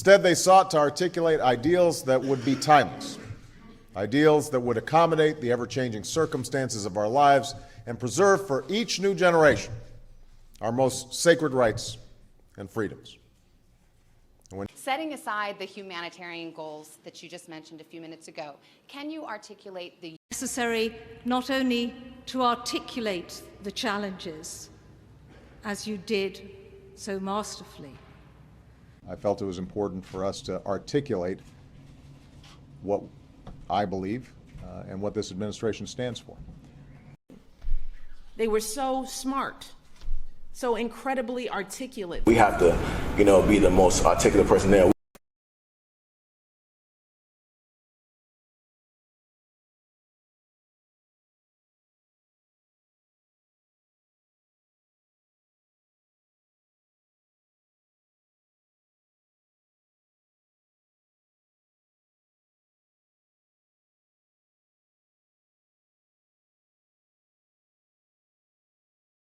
Instead, they sought to articulate ideals that would be timeless, ideals that would accommodate the ever-changing circumstances of our lives and preserve for each new generation our most sacred rights and freedoms. Setting aside the humanitarian goals that you just mentioned a few minutes ago, can you articulate the necessary not only to articulate the challenges, as you did so masterfully? I felt it was important for us to articulate what I believe and what this administration stands for. They were so smart, so incredibly articulate. We have to, be the most articulate person there.